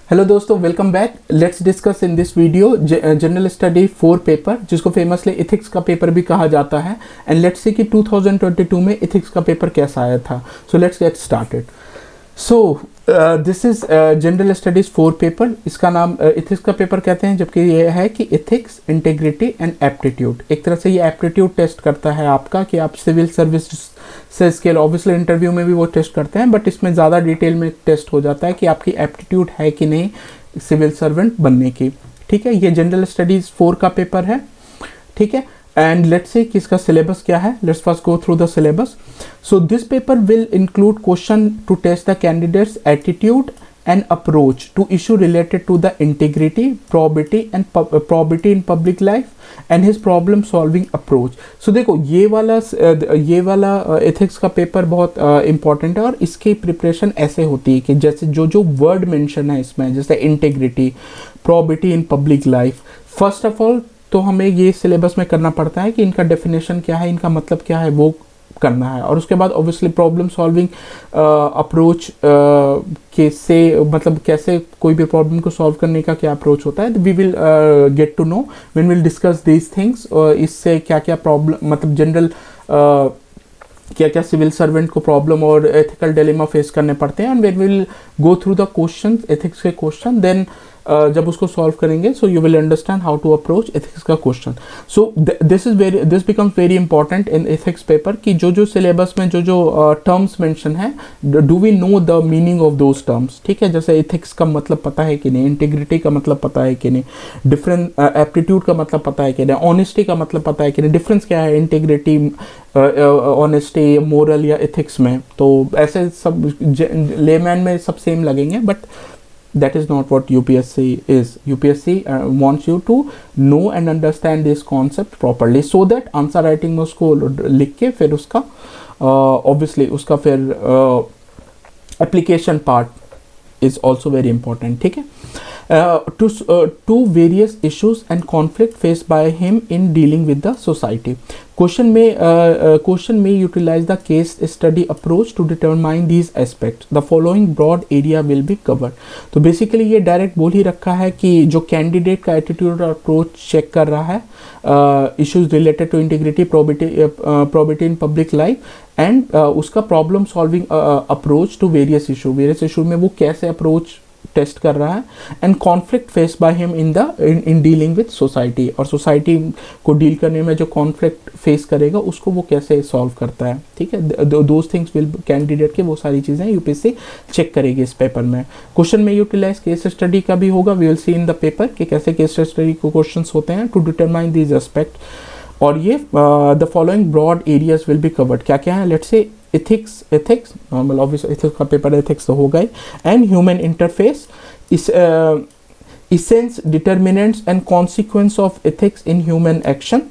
Hello दोस्तों, welcome back. Let's discuss in this video general study 4 paper, जिसको famously ethics का paper भी कहा जाता है। एंड लेट्स सी कि 2022 में इथिक्स का पेपर कैसा आया था। So let's get started. So this is general studies 4 paper. इसका नाम इथिक्स का पेपर कहते हैं, जबकि ये है कि इथिक्स, इंटेग्रिटी एंड एप्टीट्यूड। एक तरह से ये एप्टीट्यूड टेस्ट करता है आपका कि आप सिविल सर्विस से स्केल, ऑब्वियसली इंटरव्यू में भी वो टेस्ट करते हैं, बट इसमें ज़्यादा डिटेल में टेस्ट हो जाता है कि आपकी एप्टीट्यूड है कि नहीं सिविल सर्वेंट बनने की। ठीक है, ये जनरल स्टडीज 4 का पेपर है। ठीक है, एंड लेट्स सी कि इसका सिलेबस क्या है। Let's first go through the syllabus. So this paper will include question to test the candidates attitude and approach to issue related to the integrity, probity in public life and his problem solving approach. So देखो ये वाला ethics का paper बहुत important है, और इसकी preparation ऐसे होती है कि जैसे जो वर्ड मेंशन है इसमें, जैसे integrity, probity in public life, first of all तो हमें ये सिलेबस में करना पड़ता है कि इनका डेफिनेशन क्या है, इनका मतलब क्या है, वो करना है। और उसके बाद ऑब्वियसली प्रॉब्लम सॉल्विंग अप्रोच कैसे, मतलब कैसे कोई भी प्रॉब्लम को सॉल्व करने का क्या अप्रोच होता है, we will get to know when will discuss these things. इससे क्या क्या प्रॉब्लम, मतलब जनरल क्या क्या सिविल सर्वेंट को प्रॉब्लम और एथिकल डिलेमा फेस करने पड़ते हैं, and when will go through the question, ethics के क्वेश्चन, देन जब उसको सॉल्व करेंगे so you will understand how to approach ethics का question. So this becomes very important in ethics paper कि जो सिलेबस में जो टर्म्स मेंशन है, do we know the meaning of those terms. ठीक है, जैसे एथिक्स का मतलब पता है कि नहीं, इंटीग्रिटी का मतलब पता है कि नहीं, डिफरेंट एप्टीट्यूड का मतलब पता है कि नहीं, ऑनेस्टी का मतलब पता है कि नहीं, डिफरेंस क्या है इंटीग्रिटी, ऑनेस्टी, मोरल या एथिक्स में। तो ऐसे सब लेमैन में सब सेम लगेंगे, but that is not what UPSC is. UPSC wants you to know and understand this concept properly, so that answer writing में उसको लिख के फिर उसका obviously उसका फिर application part is also very important. ठीक है, to various issues and conflict faced by him in dealing with the society. Question may utilize the case study approach to determine these aspects. The following broad area will be covered. तो basically ये direct बोल ही रखा है कि जो candidate का attitude और approach check कर रहा है, issues related to integrity, probity in public life and उसका problem solving approach to various issue में वो कैसे अप्रोच टेस्ट कर रहा है, and conflict face by him in dealing with society, और सोसाइटी को डील करने में जो कॉन्फ्लिक्ट फेस करेगा उसको वो कैसे सॉल्व करता है। ठीक है, दोज थिंग्स विल कैंडिडेट के वो सारी चीज़ें यूपीएससी चेक करेगी इस पेपर में। क्वेश्चन में यूटिलाइज केस स्टडी का भी होगा, we will see in the paper कि कैसे केस स्टडी को क्वेश्चन होते हैं टू डिटरमाइन दीज एस्पेक्ट। और ये the following broad areas will be covered. क्या क्या है, let's say ethics normal obvious ethics का पेपर एथिक्स तो होगा ही, and human interface, essence, determinants and consequence of ethics in human action,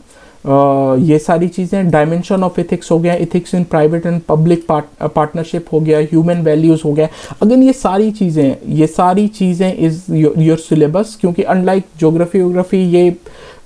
ये सारी चीज़ें। डायमेंशन ऑफ एथिक्स हो गया, ethics in private and public partnership हो गया, ह्यूमन वैल्यूज़ हो गया। अगेन ये सारी चीज़ें इज़ योर सिलेबस, क्योंकि अनलाइक ज्योग्राफी ये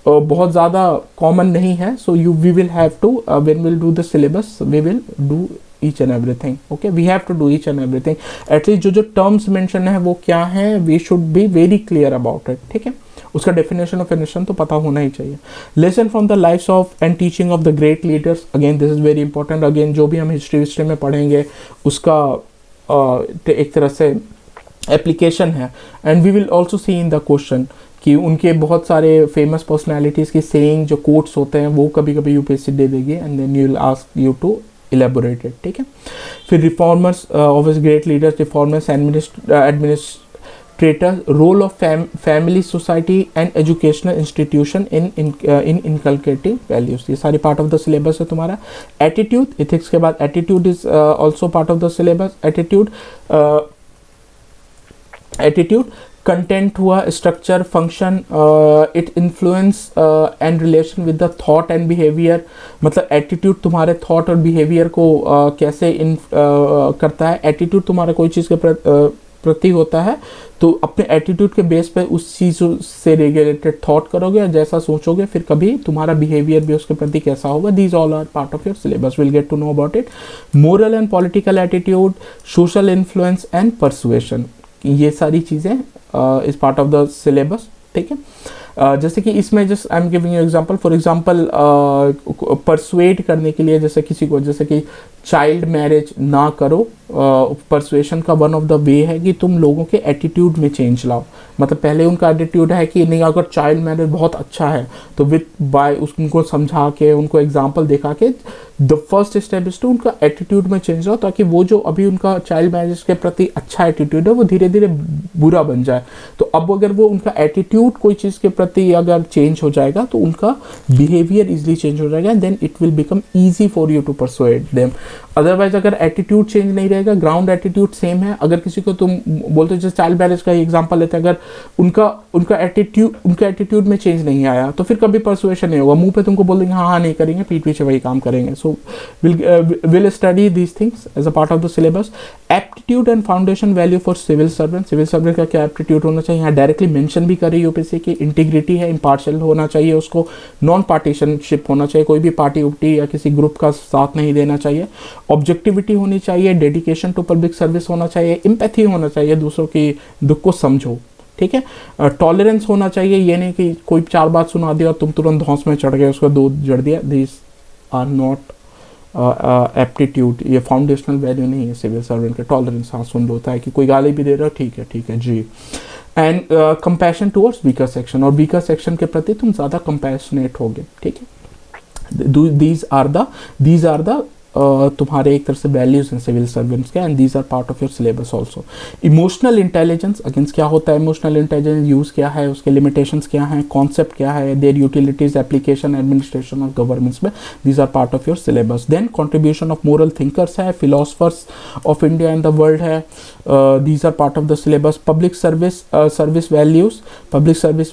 बहुत ज़्यादा कॉमन नहीं है। So we will have to when will do the syllabus we will do each and everything. Okay, we have to do each and everything. At least जो terms mention है वो क्या है, we should be very clear about it. ठीक है, उसका definition of फिनिशन तो पता होना ही चाहिए। Lesson from the lifes of and teaching of the great leaders, again this is very important. Again जो भी हम हिस्ट्री में पढ़ेंगे उसका एक तरह से एप्लीकेशन है, and we will also see in the question कि उनके बहुत सारे फेमस पर्सनालिटीज़ के सेइंग जो कोट्स होते हैं वो कभी कभी यूपीएससी दे देगी, and then you will ask you to elaborate it. ठीक है, फिर reformers of great leaders, reformers, administrator, role of family, society and educational institution in inculcating values, ये सारी पार्ट ऑफ द सिलेबस है तुम्हारा। एटीट्यूड, एथिक्स के बाद attitude is also part of the syllabus. Attitude content हुआ, structure, function, it influence and relation with the thought and behaviour, मतलब attitude तुम्हारे thought और बिहेवियर को कैसे करता है। एटीट्यूड तुम्हारा कोई चीज़ के प्रति होता है तो अपने एटीट्यूड के बेस पे उस चीज़ से रिलेटेड थॉट करोगे और जैसा सोचोगे फिर कभी तुम्हारा बिहेवियर भी उसके प्रति कैसा होगा। These all are part of your syllabus, will get to know about it. Moral and political attitude, social influence and persuasion, ये सारी चीज़ें is part of the syllabus, ठीक है। जैसे कि इसमें just I am giving you example, for example persuade करने के लिए, जैसे किसी को, जैसे कि चाइल्ड मैरिज ना करो, परसुएशन का वन ऑफ द वे है कि तुम लोगों के एटीट्यूड में चेंज लाओ। मतलब पहले उनका एटीट्यूड है कि नहीं, अगर चाइल्ड मैरिज बहुत अच्छा है तो विथ बाय उनको समझा के, उनको एग्जांपल दिखा के, the first step is to उनका एटीट्यूड में चेंज लाओ, ताकि वो जो अभी उनका चाइल्ड मैरिज के प्रति अच्छा एटीट्यूड है वो धीरे धीरे बुरा बन जाए। तो अब अगर वो उनका एटीट्यूड कोई चीज़ के प्रति अगर चेंज हो जाएगा तो उनका बिहेवियर इजीली चेंज हो जाएगा, then it will become easy for you to persuade them. Otherwise अगर एटीट्यूड चेंज नहीं रहेगा, ग्राउंड एटीट्यूड सेम है, अगर किसी को तुम बोलते हो, जैसे चाइल्ड मैरिज का एग्जांपल लेते हैं, अगर उनका एटीट्यूड में चेंज नहीं आया तो फिर कभी परसुएशन नहीं होगा। मुंह पे तुमको बोल देंगे हाँ हाँ नहीं करेंगे, पीठ पीछे वही काम करेंगे। So will study these things as a part of the syllabus. Aptitude and foundation value for civil servant. Civil servant का क्या एप्टीट्यूड होना चाहिए, यहाँ डायरेक्टली मेंशन भी करी यूपीएससी की। इंटीग्रिटी है, इम्पार्शियल होना चाहिए उसको, नॉन पार्टीशनशिप होना चाहिए, कोई भी पार्टी उप्टी या किसी ग्रुप का साथ नहीं देना चाहिए, ऑब्जेक्टिविटी होनी चाहिए, डेडिकेशन टू पब्लिक सर्विस होना चाहिए, एम्पैथी होना चाहिए, दूसरों की दुख को समझो, ठीक है। टॉलरेंस होना चाहिए, ये नहीं कि कोई 4 बात सुना दिया और तुम तुरंत धौंस में चढ़ गए, उसका दूध जड़ दिया। दिस आर नॉट एप्टीट्यूड, ये फाउंडेशनल वैल्यू नहीं है सिविल सर्वेंट के। टॉलरेंस हाँ सुन लो, होता है कि कोई गाली भी दे रहा है, ठीक है जी। And compassion towards weaker section, और वीकर सेक्शन के प्रति तुम ज़्यादा कंपैशनेट होगे, ठीक है। दीज आर द तुम्हारे एक तरह से वैल्यूज हैं सिविल सर्वेंट्स के, and these are part of your syllabus also. Emotional intelligence, against क्या होता है इमोशनल इंटेलिजेंस, यूज़ क्या है, उसके लिमिटेशंस क्या हैं, कॉन्सेप्ट क्या है, their utilities, application, administration of governments में, these are part of your syllabus. Then contribution of moral thinkers है, philosophers of India and the world है, these are part of the syllabus. Public service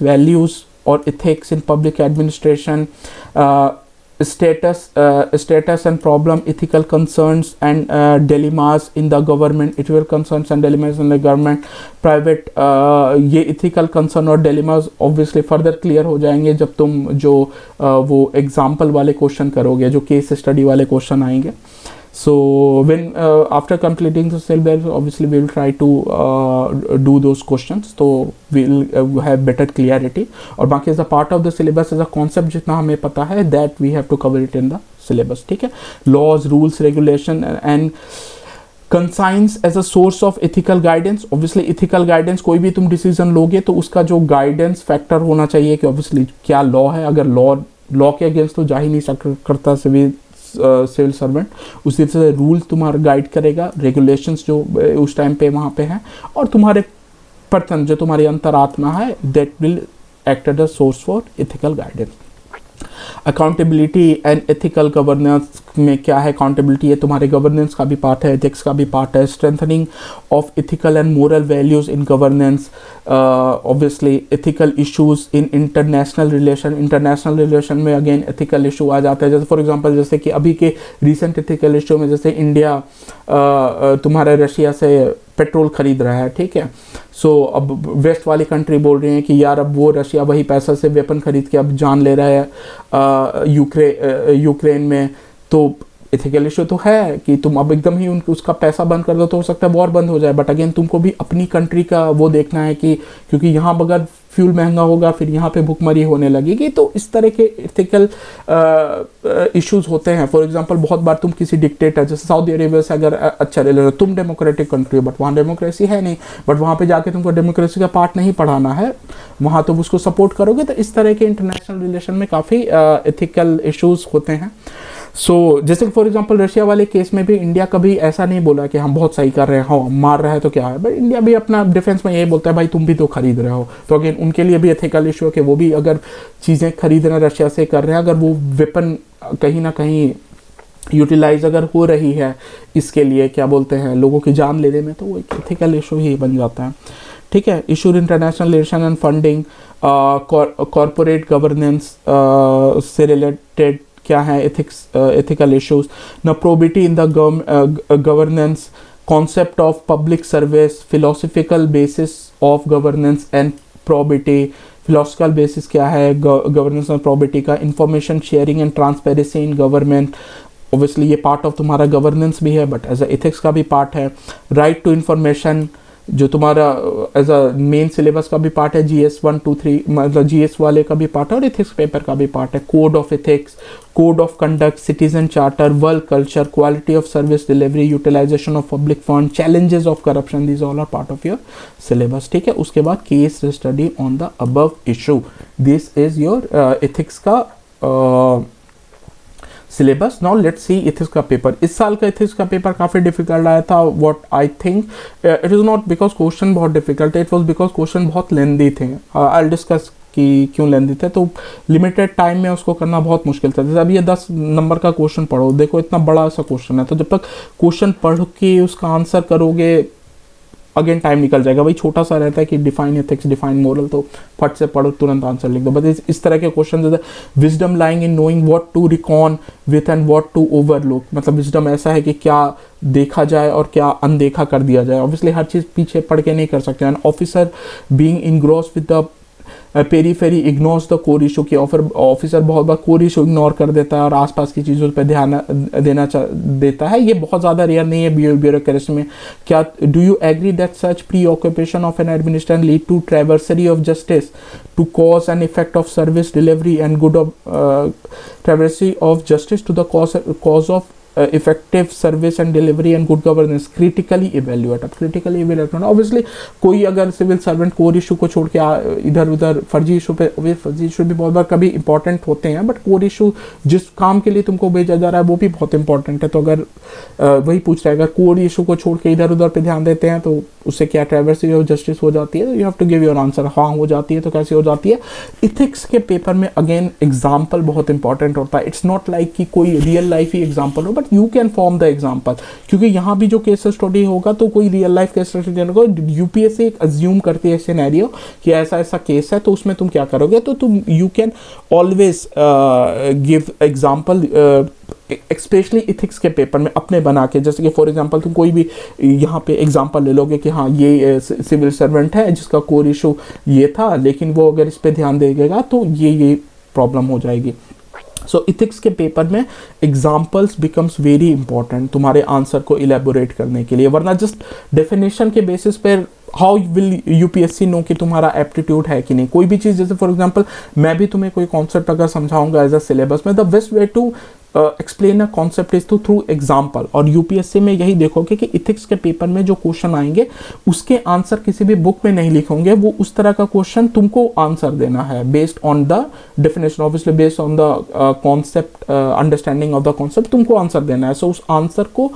values और ethics in public administration, status and problem, ethical concerns and dilemmas in the government, ethical concerns and dilemmas in the government, private ये ethical concern और dilemmas obviously further clear हो जाएंगे जब तुम जो वो example वाले question करोगे, जो case study वाले question आएंगे। So when after completing the syllabus, obviously we will try to do those questions, so we'll have better clarity. और बाकी as a part of the syllabus, as a concept जितना हमें पता है, that we have to cover it in the syllabus, ठीक है। Laws, rules, regulation and conscience as a source of ethical guidance. Obviously ethical guidance, कोई भी तुम decision लोगे तो उसका जो गाइडेंस फैक्टर होना चाहिए कि ऑब्वियसली क्या लॉ है, अगर लॉ के अगेंस्ट तो जा ही नहीं करता सिविल सर्वेंट, उसी तरह से रूल तुम्हारा गाइड करेगा, रेगुलेशंस जो उस टाइम पे वहाँ पे हैं, और तुम्हारे पर्सन जो तुम्हारी अंतरात्मा है, that will act as a source for ethical guidance. Accountability and ethical governance में क्या है, अकाउंटेबिलिटी है तुम्हारे गवर्नेंस का भी पार्ट है, एथिक्स का भी पार्ट है। Strengthening of ethical and moral values in governance, obviously ethical issues in international relation में अगेन एथिकल इशू आ जाता है। जैसे फॉर एग्जांपल, जैसे कि अभी के रिसेंट एथिकल इशू में, जैसे इंडिया तुम्हारे रशिया से पेट्रोल खरीद रहा है, ठीक है। सो अब वेस्ट वाली कंट्री बोल रही हैं कि यार अब वो रशिया वही पैसा से वेपन खरीद के अब जान ले रहा है यूक्रेन में, तो एथिकल इशू तो है कि तुम अब एकदम ही उसका पैसा बंद कर दो तो हो सकता है वॉर बंद हो जाए, बट अगेन तुमको भी अपनी कंट्री का वो देखना है कि क्योंकि यहाँ बगैर फ्यूल महंगा होगा, फिर यहाँ पे भुखमरी होने लगेगी, तो इस तरह के एथिकल इश्यूज होते हैं। फॉर एग्जांपल, बहुत बार तुम किसी डिक्टेटर जैसे सऊदी अरेबिया से अगर अच्छा ले लो, तुम डेमोक्रेटिक कंट्री हो बट वहाँ डेमोक्रेसी है नहीं, बट वहाँ पे जाके तुमको डेमोक्रेसी का पार्ट नहीं पढ़ाना है, वहाँ तुम उसको सपोर्ट करोगे, तो इस तरह के इंटरनेशनल रिलेशन में काफ़ी एथिकल इश्यूज होते हैं। सो जैसे फॉर एग्जांपल रशिया वाले केस में भी इंडिया कभी ऐसा नहीं बोला कि हम बहुत सही कर रहे हैं, हाँ मार रहा है तो क्या है, बट इंडिया भी अपना डिफेंस में यही बोलता है भाई तुम भी तो खरीद रहे हो, तो अगेन उनके लिए भी एथिकल इशू है कि वो भी अगर चीज़ें खरीद रहे हैं रशिया से कर रहे हैं, अगर वो वेपन कहीं ना कहीं यूटिलाइज अगर हो रही है इसके लिए क्या बोलते हैं लोगों की जान लेने में, तो वो एक एथिकल इशू ही बन जाता है, ठीक है। Issue international relation and funding, corporate governance से रिलेटेड क्या है एथिकल इश्यूज, न probity in the governance, concept of public service, philosophical basis of governance and probity. Philosophical basis क्या है गवर्नेंस और प्रोबिटी का, information sharing and transparency in government, obviously ये part of तुम्हारा गवर्नेंस भी है बट एज ए एथिक्स का भी पार्ट है। राइट टू इन्फॉर्मेशन, जो तुम्हारा एज अ मेन सिलेबस का भी पार्ट है, GS 1 2 3 मतलब GS वाले का भी पार्ट है और इथिक्स पेपर का भी पार्ट है। Code of ethics, code of conduct, citizen charter, work culture, quality of service delivery, utilisation of public fund, challenges of corruption, these all are part of your syllabus. ठीक है, उसके बाद case study on the above issue, this is your ethics का syllabus. Now let's see ethics का paper. इस साल का ethics का पेपर काफ़ी डिफिकल्ट आया था। What I think it is not because question बहुत डिफिकल्ट है, इट वाज बिकॉज क्वेश्चन बहुत लेंदी थे। आई डिस्कस कि क्यों लेंदी थे, तो लिमिटेड टाइम में उसको करना बहुत मुश्किल था। जैसे अब ये 10 नंबर का क्वेश्चन पढ़ो, देखो इतना बड़ा सा क्वेश्चन है, तो जब तक क्वेश्चन पढ़ के उसका आंसर करोगे अगेन टाइम निकल जाएगा। वही छोटा सा रहता है कि डिफाइन एथिक्स, डिफाइन मोरल, तो फट से पढ़ो, तुरंत आंसर लिख दो। बस इस तरह के क्वेश्चन जैसे wisdom lying in knowing what to reckon with and what to overlook, मतलब विजडम ऐसा है कि क्या देखा जाए और क्या अनदेखा कर दिया जाए। ऑब्वियसली हर चीज़ पीछे पढ़ के नहीं कर सकते। And officer being engrossed with the periphery ignores the core issue, की ऑफिसर बहुत बार कोर इशू इग्नोर कर देता है और आसपास की चीज़ों पर ध्यान देता है। ये बहुत ज़्यादा रेयर नहीं है ब्यूरोक्रेसी में। क्या do you agree that such preoccupation of an administration lead to travesty of justice to cause and effect of service delivery and good of travesty of justice to the cause of effective service and delivery and good governance, critically evaluate. अब critically evaluate होना, obviously कोई अगर civil servant core issue को छोड़ के इधर उधर फर्जी इशू पे, फर्जी इशू भी बहुत बार कभी इंपॉर्टेंट होते हैं, बट कोर इशू जिस काम के लिए तुमको भेजा जा रहा है वो भी बहुत इंपॉर्टेंट है। तो अगर वही पूछ रहा है, अगर कोर इशू को छोड़ के इधर उधर पे ध्यान देते हैं तो उससे क्या ट्रैवर्सरी ऑफ जस्टिस हो जाती है। तो you have to give your answer. हाँ हो जाती है, तो कैसे हो जाती है। इथिक्स के पेपर में अगेन एग्जाम्पल बहुत इंपॉर्टेंट होता है। इट्स नॉट लाइक कि कोई रियल लाइफ ही एग्जाम्पल हो, but you can form the example, क्योंकि यहाँ भी जो केस स्टडी होगा तो कोई रियल लाइफ केस स्टडी होगा। यूपीएससी एक अज्यूम करती है सिनेरियो कि ऐसा ऐसा केस है, तो उसमें तुम क्या करोगे, तो तुम you can always give example, specially ethics के पेपर में अपने बना के। जैसे कि फॉर एग्जांपल तुम कोई भी यहाँ पे एग्जांपल ले लोगे कि हाँ ये सिविल सर्वेंट है जिसका कोर इशू ये था, लेकिन वो अगर इस पे ध्यान देगा तो ये प्रॉब्लम हो जाएगी। सो इथिक्स के पेपर में एग्जाम्पल्स बिकम्स वेरी इंपॉर्टेंट तुम्हारे आंसर को इलेबोरेट करने के लिए, वरना जस्ट डेफिनेशन के बेसिस पर हाउ विल यूपीएससी नो कि तुम्हारा एप्टीट्यूड है कि नहीं। कोई भी चीज़, जैसे फॉर एग्जांपल मैं भी तुम्हें कोई कॉन्सेप्ट अगर समझाऊंगा एज अ सिलेबस में, the best way to explain a concept is through example. और यूपीएससी में यही देखोगे कि इथिक्स के पेपर में जो क्वेश्चन आएंगे उसके आंसर किसी भी बुक में नहीं लिखोगे, वो उस तरह का क्वेश्चन तुमको आंसर देना है based on the definition, obviously based on the concept, understanding of the concept तुमको आंसर देना है। सो उस आंसर को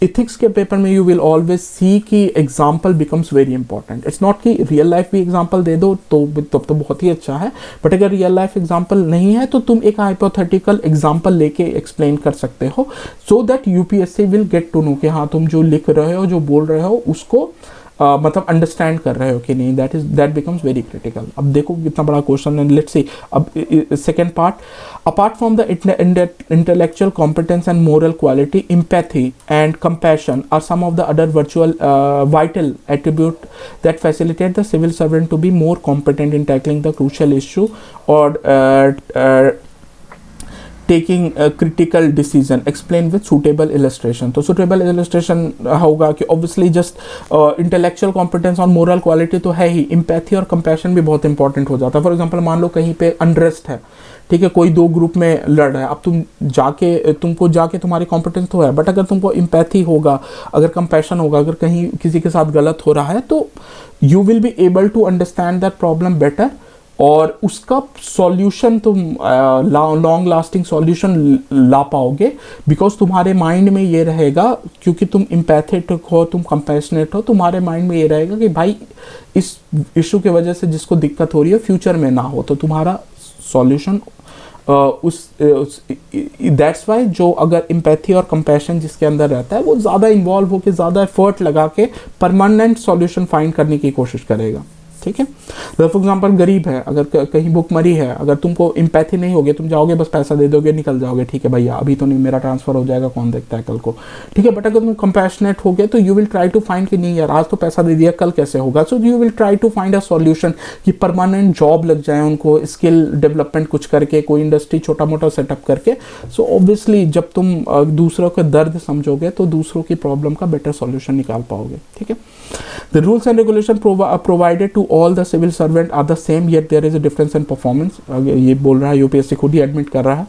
इथिक्स के पेपर में यू विल ऑलवेज सी कि example becomes very important. It's not कि रियल लाइफ भी एग्जाम्पल दे दो तो बहुत ही अच्छा है, बट अगर रियल लाइफ एग्जाम्पल नहीं है तो तुम एक हाइपोथेटिकल एग्जाम्पल लेके एक्सप्लेन कर सकते हो, so that UPSC will get to know कि हाँ तुम जो लिख रहे हो, जो बोल रहे हो उसको मतलब अंडरस्टैंड कर रहे हो कि नहीं। That becomes very critical. अब देखो कितना बड़ा क्वेश्चन है, लेट्स सी। अब second part, apart from the intellectual competence and moral quality, empathy and compassion are some of the other vital attribute that facilitate the civil servant to be more competent in tackling the crucial issue or taking critical decision, explain with suitable illustration. तो suitable illustration होगा कि obviously just intellectual competence और moral quality तो है ही, empathy और compassion भी बहुत important हो जाता है। फॉर एग्जांपल मान लो कहीं पे अनरेस्ट है, ठीक है, कोई दो ग्रुप में लड़ रहा है, अब तुमको जाके तुम्हारी कॉम्पिटेंस तो है, बट अगर तुमको एम्पैथी होगा, अगर कंपैशन होगा, अगर कहीं किसी के साथ गलत हो रहा है, तो you will be able to understand that problem better और उसका सॉल्यूशन तुम लॉन्ग लास्टिंग सॉल्यूशन ला पाओगे, बिकॉज तुम्हारे माइंड में ये रहेगा, क्योंकि तुम एम्पैथेटिक हो, तुम कंपैशनेट हो, तुम्हारे माइंड में ये रहेगा कि भाई इस इशू की वजह से जिसको दिक्कत हो रही है फ्यूचर में ना हो, तो तुम्हारा सॉल्यूशन दैट्स वाई जो अगर एम्पैथी और कंपैशन जिसके अंदर रहता है वो ज़्यादा इन्वॉल्व होकर, ज़्यादा एफर्ट लगा के परमानेंट सॉल्यूशन फाइंड करने की कोशिश करेगा। ठीक है। फॉर एग्जाम्पल गरीब है, अगर कहीं भुखमरी है, अगर तुमको इम्पैथी नहीं होगी, तुम जाओगे बस पैसा दे दोगे निकल जाओगे, ठीक है भैया अभी तो नहीं, मेरा ट्रांसफर हो जाएगा, कौन देखता है कल को, ठीक है। बट अगर तुम कंपैशनेट हो गए तो you will try to find कि नहीं यार आज तो पैसा दे दिया, कल कैसे होगा। So you will try to find a solution कि परमानेंट जॉब लग जाए उनको, स्किल डेवलपमेंट कुछ करके, कोई इंडस्ट्री छोटा मोटा सेटअप करके। सो ऑब्वियसली जब तुम दूसरों का दर्द समझोगे तो दूसरों की प्रॉब्लम का बेटर सॉल्यूशन निकाल पाओगे, ठीक है। The rules and regulation provided to all the civil servant are the same, yet there is a difference in performance. ये बोल रहा है यूपीएससी, खुद ही एडमिट कर रहा है,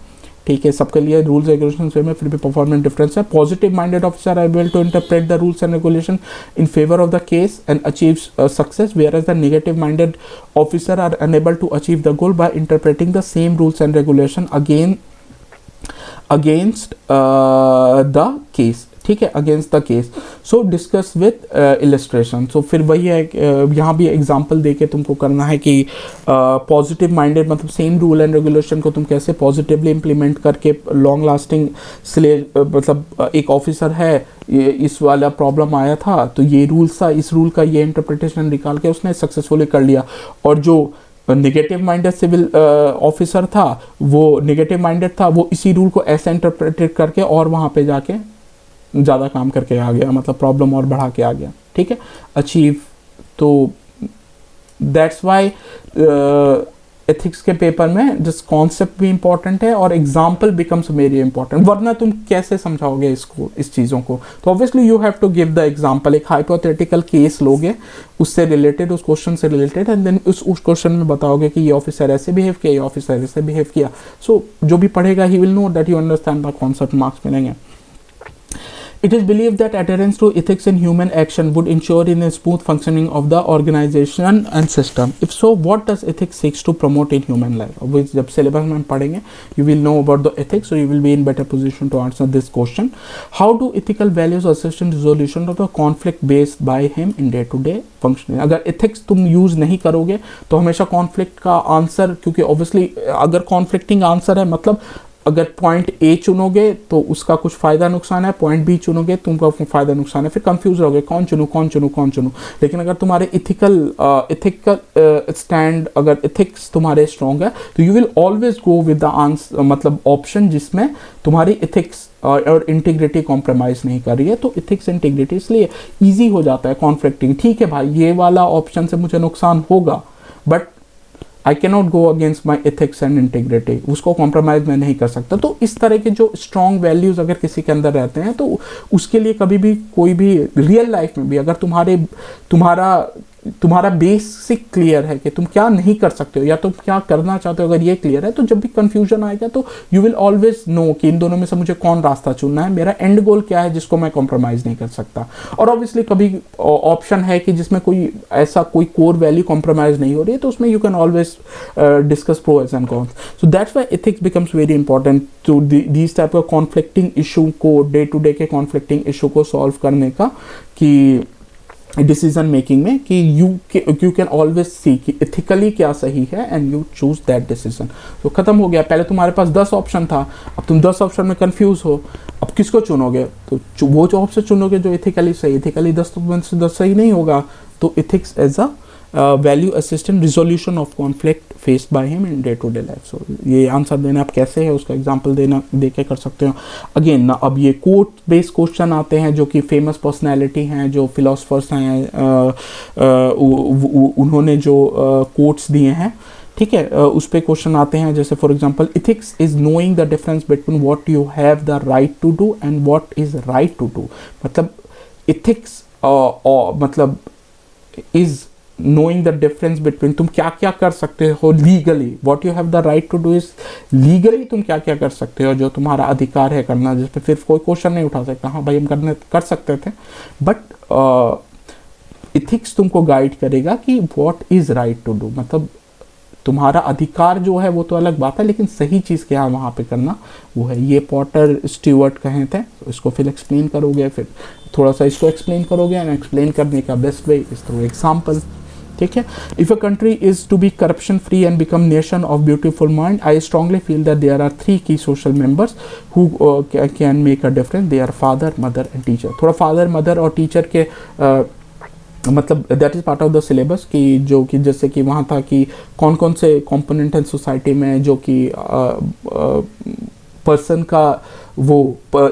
ठीक है। सबके लिए रूल्स रेगुलेशन सेम है, फिर भी परफॉर्मेंस डिफरेंस है। Positive minded officer are able to interpret the rules and regulation in favour of the case and achieve success, whereas the negative minded officer are unable to achieve the goal by interpreting the same rules and regulation against the case, ठीक है, against the case. So discuss with illustration. So फिर वही है, यहाँ भी example देके तुमको करना है कि पॉजिटिव माइंडेड मतलब सेम रूल एंड रेगुलेशन को तुम कैसे पॉजिटिवली इम्प्लीमेंट करके लॉन्ग लास्टिंग मतलब एक ऑफिसर है, इस वाला प्रॉब्लम आया था तो ये रूल्स था, इस रूल का ये इंटरप्रिटेशन निकाल के उसने सक्सेसफुली कर लिया। और जो नेगेटिव माइंडेड सिविल ऑफिसर था, वो नेगेटिव माइंडेड था, वो इसी रूल को ऐसे इंटरप्रेट करके और वहाँ पे जाके ज़्यादा काम करके आ गया, मतलब प्रॉब्लम और बढ़ा के आ गया, ठीक है, अचीव। तो दैट्स वाई एथिक्स के पेपर में जिस कॉन्सेप्ट भी इंपॉर्टेंट है और एग्जाम्पल बिकम्स वेरी इंपॉर्टेंट, वरना तुम कैसे समझाओगे इसको, इस चीज़ों को। तो obviously you have to give the example, एक हाइपोथेटिकल केस लोगे उससे रिलेटेड, उस क्वेश्चन से रिलेटेड, एंड देन उस क्वेश्चन में बताओगे कि ये ऑफिसर ऐसे बिहेव किया, ये ऑफिसर ऐसे बिहेव किया। सो जो भी पढ़ेगा he will know that you understand the concept, marks मिलेंगे। It is believed that adherence to ethics in human action would ensure in a smooth functioning of the organization and system. If so, what does ethics seeks to promote in human life? Which जब syllabus में हम पढ़ेंगे, you will know about the ethics, so you will be in better position to answer this question. How do ethical values assist in resolution of the conflict based by him in day-to-day functioning? अगर ethics तुम use नहीं करोगे तो हमेशा conflict का answer, क्योंकि obviously अगर conflicting answer है मतलब अगर पॉइंट ए चुनोगे तो उसका कुछ फ़ायदा नुकसान है, पॉइंट बी चुनोगे तुमका फ़ायदा नुकसान है, फिर कंफ्यूज रहोगे कौन चुनूं। लेकिन अगर तुम्हारे इथिकल स्टैंड, अगर इथिक्स तुम्हारे स्ट्रॉन्ग है तो you will always go with the answer, मतलब ऑप्शन जिसमें तुम्हारी इथिक्स और इंटीग्रिटी कॉम्प्रोमाइज़ नहीं कर रही है। तो इथिक्स इंटीग्रिटी इसलिए ईजी हो जाता है कॉन्फ्लिक्टिंग। ठीक है भाई, ये वाला ऑप्शन से मुझे नुकसान होगा, but I cannot go against my ethics and integrity, उसको कॉम्प्रोमाइज़ मैं नहीं कर सकता। तो इस तरह के जो स्ट्रॉन्ग वैल्यूज़ अगर किसी के अंदर रहते हैं तो उसके लिए कभी भी कोई भी रियल लाइफ में भी अगर तुम्हारा बेसिक क्लियर है कि तुम क्या नहीं कर सकते हो या तुम क्या करना चाहते हो, अगर ये क्लियर है तो जब भी कंफ्यूजन आएगा तो यू विल ऑलवेज नो कि इन दोनों में से मुझे कौन रास्ता चुनना है, मेरा एंड गोल क्या है जिसको मैं कॉम्प्रोमाइज़ नहीं कर सकता। और ऑब्वियसली कभी ऑप्शन है कि जिसमें कोई ऐसा कोई कोर वैल्यू कॉम्प्रोमाइज़ नहीं हो रही है तो उसमें you can always discuss pros and cons. So that's why ethics becomes very important to these type of conflicting issue को, डे टू डे के कॉन्फ्लिक्टिंग इशू को सॉल्व करने का, कि डिसीजन मेकिंग में कि यू कैन ऑलवेज सी कि ethically क्या सही है and you choose that decision. तो खत्म हो गया। पहले तुम्हारे पास 10 ऑप्शन था, अब तुम 10 ऑप्शन में कंफ्यूज हो, अब किसको चुनोगे? तो वो जो ऑप्शन चुनोगे जो एथिकली सही, एथिकली 10 सही नहीं होगा। तो ethics as a value assistant resolution of conflict faced by him in day to day life. So ये आंसर देना आप कैसे है उसका एग्जांपल दे के कर सकते हो। अगेन ना, अब ये कोट बेस्ड क्वेश्चन आते हैं जो कि फेमस पर्सनैलिटी हैं, जो फिलोसफर्स हैं, उन्होंने जो कोट्स दिए हैं, ठीक है, उस पर क्वेश्चन आते हैं। जैसे for example, ethics is knowing the difference between what you have the right to do and what is right to do. मतलब इथिक्स मतलब is knowing the difference between तुम क्या क्या कर सकते हो legally, what you have the right to do is legally तुम क्या क्या कर सकते हो जो तुम्हारा अधिकार है करना, जिस पे फिर कोई क्वेश्चन नहीं उठा सकता। हाँ भाई हम कर सकते थे, बट इथिक्स तुमको गाइड करेगा कि what is right to do। मतलब तुम्हारा अधिकार जो है वो तो अलग बात है, लेकिन सही चीज़ क्या है वहाँ पे करना वो है। ये पॉटर स्टीवर्ट कहे थे, इसको फिर एक्सप्लेन करोगे, फिर थोड़ा सा इसको एक्सप्लेन करोगे, एंड एक्सप्लेन करने का best way is through example. ठीक है, if a country is to be corruption free and become nation of beautiful mind, I strongly feel that there are 3 key social members who can make a difference. They are father, mother and teacher. थोड़ा father, mother और teacher के मतलब that is part of the syllabus कि जो कि जैसे कि वहाँ था कि कौन कौन से कंपोनेंट हैं सोसाइटी में जो कि पर्सन का वो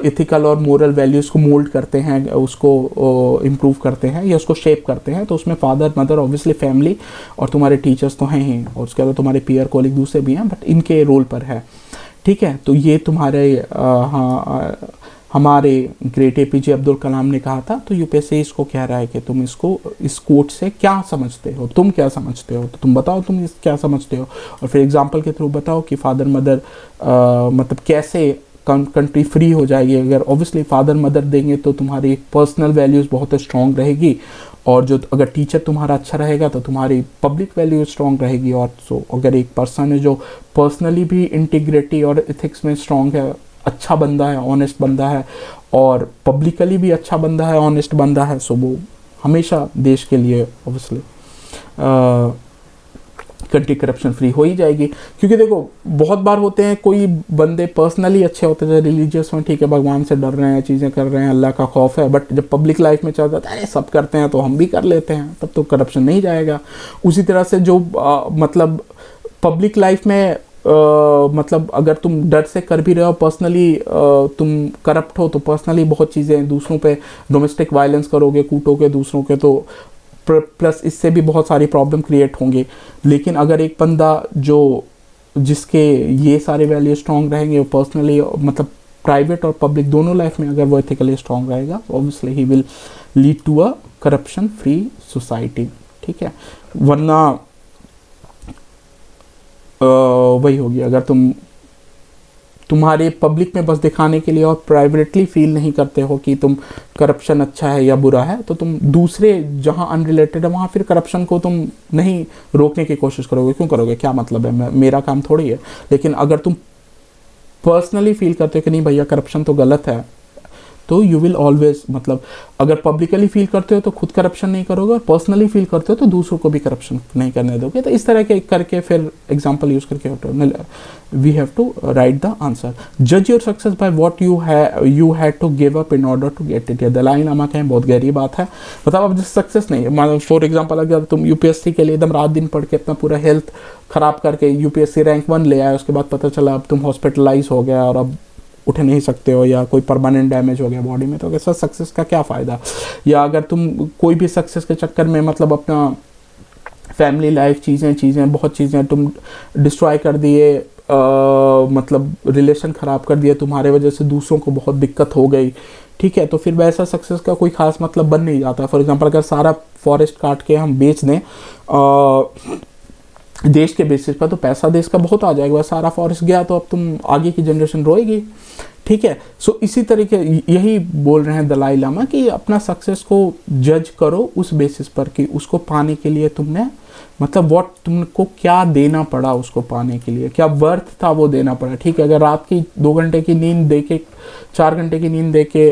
इथिकल और मोरल वैल्यूज़ को मोल्ड करते हैं, उसको इम्प्रूव करते हैं या उसको शेप करते हैं। तो उसमें फादर मदर ऑब्वियसली फैमिली और तुम्हारे टीचर्स तो हैं ही, और उसके अलावा तुम्हारे पीयर कॉलीग दूसरे भी हैं, बट इनके रोल पर है। ठीक है, तो ये तुम्हारे हमारे ग्रेट एपीजे अब्दुल कलाम ने कहा था। तो यूपीएससी इसको कह रहा है कि तुम इसको इस कोट से क्या समझते हो, तुम क्या समझते हो, तो तुम बताओ तुम इस क्या समझते हो, और फिर एग्जाम्पल के थ्रू बताओ कि फादर मदर मतलब कैसे कंट्री फ्री हो जाएगी। अगर ऑब्वियसली फादर मदर देंगे तो तुम्हारी पर्सनल वैल्यूज़ बहुत स्ट्रॉन्ग रहेगी, और जो अगर टीचर तुम्हारा अच्छा रहेगा तो तुम्हारी पब्लिक वैल्यू स्ट्रॉन्ग रहेगी। और सो अगर एक पर्सन है जो पर्सनली भी इंटीग्रिटी और इथिक्स में स्ट्रॉन्ग है, अच्छा बंदा है, ऑनेस्ट बंदा है, और पब्लिकली भी अच्छा बंदा है, ऑनेस्ट बंदा है, सो वो हमेशा देश के लिए ऑब्वियसली कंट्री करप्शन फ्री हो ही जाएगी। क्योंकि देखो बहुत बार होते हैं कोई बंदे पर्सनली अच्छे होते हैं, रिलीजियस में ठीक है, भगवान से डर रहे हैं, चीज़ें कर रहे हैं, अल्लाह का खौफ है, बट जब पब्लिक लाइफ में चल जाता है अरे सब करते हैं तो हम भी कर लेते हैं, तब तो करप्शन नहीं जाएगा। उसी तरह से जो मतलब पब्लिक लाइफ में मतलब अगर तुम डर से कर भी रहे हो, पर्सनली तुम करप्ट हो, तो पर्सनली बहुत चीज़ें दूसरों पे डोमेस्टिक वायलेंस करोगे, कूटोगे दूसरों के, तो प्लस इससे भी बहुत सारी प्रॉब्लम क्रिएट होंगे। लेकिन अगर एक बंदा जो जिसके ये सारे वैल्यू स्ट्रॉन्ग रहेंगे, पर्सनली मतलब प्राइवेट और पब्लिक दोनों लाइफ में अगर वो एथिकली स्ट्रॉन्ग रहेगा, obviously he will lead to a corruption free society. ठीक है, वरना वही होगी, अगर तुम्हारे पब्लिक में बस दिखाने के लिए और प्राइवेटली फील नहीं करते हो कि तुम करप्शन अच्छा है या बुरा है, तो तुम दूसरे जहां अनरिलेटेड है वहां फिर करप्शन को तुम नहीं रोकने की कोशिश करोगे। क्यों करोगे, क्या मतलब है, मेरा काम थोड़ी है। लेकिन अगर तुम पर्सनली फील करते हो कि नहीं भैया करप्शन तो गलत है, तो यू विल ऑलवेज, मतलब अगर पब्लिकली फील करते हो तो खुद करप्शन नहीं करोगे, और पर्सनली फील करते हो तो दूसरों को भी करप्शन नहीं करने दोगे। तो इस तरह के करके फिर एग्जांपल यूज करके we have to write the answer. जज your success by what you had to give up in order to get it. Dalai Lama कहें बहुत गहरी बात है। मतलब अब सक्सेस नहीं है, फॉर एग्जाम्पल अगर तुम यूपीएससी के लिए एकदम रात दिन पढ़ के अपना पूरा हेल्थ खराब करके यूपीएससी रैंक 1 ले आए, उसके बाद पता चला अब तुम हॉस्पिटलाइज हो गया और अब उठ नहीं सकते हो, या कोई परमानेंट डैमेज हो गया बॉडी में, तो ऐसा सक्सेस का क्या फ़ायदा। या अगर तुम कोई भी सक्सेस के चक्कर में मतलब अपना फैमिली लाइफ चीज़ें बहुत चीज़ें तुम डिस्ट्रॉय कर दिए, मतलब रिलेशन ख़राब कर दिया, तुम्हारे वजह से दूसरों को बहुत दिक्कत हो गई, ठीक है, तो फिर वैसा सक्सेस का कोई ख़ास मतलब बन नहीं जाता। फॉर एग्जांपल अगर सारा फॉरेस्ट काट के हम बेच दें देश के बेसिस पर, तो पैसा देश का बहुत आ जाएगा, सारा फॉरेस्ट गया तो अब तुम आगे की जनरेशन रोएगी। ठीक है, सो इसी तरीके यही बोल रहे हैं दलाई लामा कि अपना सक्सेस को जज करो उस बेसिस पर कि उसको पाने के लिए तुमने मतलब व्हाट तुमको क्या देना पड़ा, उसको पाने के लिए क्या वर्थ था वो देना पड़ा। ठीक है, अगर रात की 2 घंटे की नींद दे के 4 घंटे की नींद दे के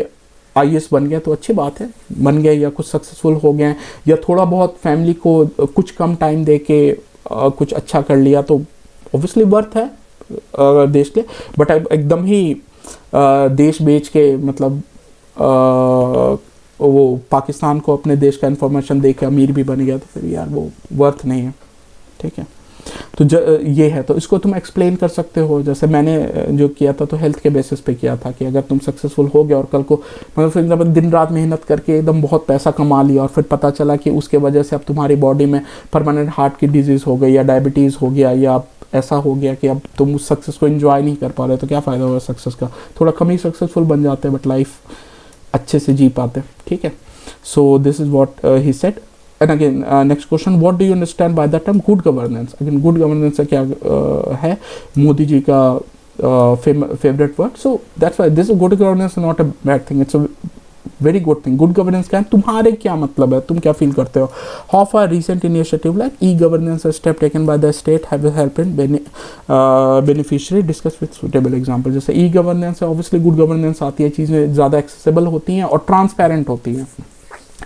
आईएएस बन गया तो अच्छी बात है, बन गए, या कुछ सक्सेसफुल हो गए, या थोड़ा बहुत फैमिली को कुछ कम टाइम दे के कुछ अच्छा कर लिया, तो ऑब्वियसली वर्थ है देश के। बट एकदम ही देश बेच के मतलब वो पाकिस्तान को अपने देश का इन्फॉर्मेशन दे के अमीर भी बन गया, तो फिर यार वो वर्थ नहीं है। ठीक है, तो ये है, तो इसको तुम एक्सप्लेन कर सकते हो। जैसे मैंने जो किया था तो हेल्थ के बेसिस पे किया था कि अगर तुम सक्सेसफुल हो गए और कल को मतलब फिर जब दिन रात मेहनत करके एकदम बहुत पैसा कमा लिया और फिर पता चला कि उसके वजह से अब तुम्हारी बॉडी में परमानेंट हार्ट की डिजीज़ हो गई, या डायबिटीज़ हो गया, या ऐसा हो गया कि अब तुम उस सक्सेस को एंजॉय नहीं कर पा रहे, तो क्या फ़ायदा होगा सक्सेस का। थोड़ा कम ही सक्सेसफुल बन जाते हैं बट लाइफ अच्छे से जी पाते। ठीक है, so this is what he said. And again, next question, what do you understand by the term good governance? Again, good governance क्या है, मोदी जी का favorite word. So that's why this good governance is not a bad thing. It's a very good thing. Good governance क्या है, तुम्हारे क्या मतलब है, तुम क्या फील करते हो। How far recent initiative like e-governance, a step taken by the state have helped in beneficiary discuss with suitable example. जैसे e-governance है, obviously good governance आती है, चीज़ें ज़्यादा accessible होती हैं और transparent होती हैं।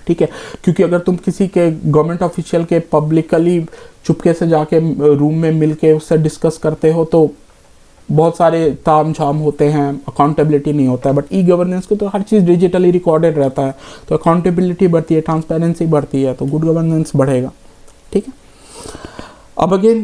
ठीक है, क्योंकि अगर तुम किसी के गवर्नमेंट ऑफिशियल के पब्लिकली चुपके से जाके रूम में मिल के उससे डिस्कस करते हो, तो बहुत सारे ताम झाम होते हैं, अकाउंटेबिलिटी नहीं होता है, बट ई गवर्नेंस को तो हर चीज़ डिजिटली रिकॉर्डेड रहता है, तो अकाउंटेबिलिटी बढ़ती है, ट्रांसपेरेंसी बढ़ती है, तो गुड गवर्नेंस बढ़ेगा। ठीक है। अब अगेन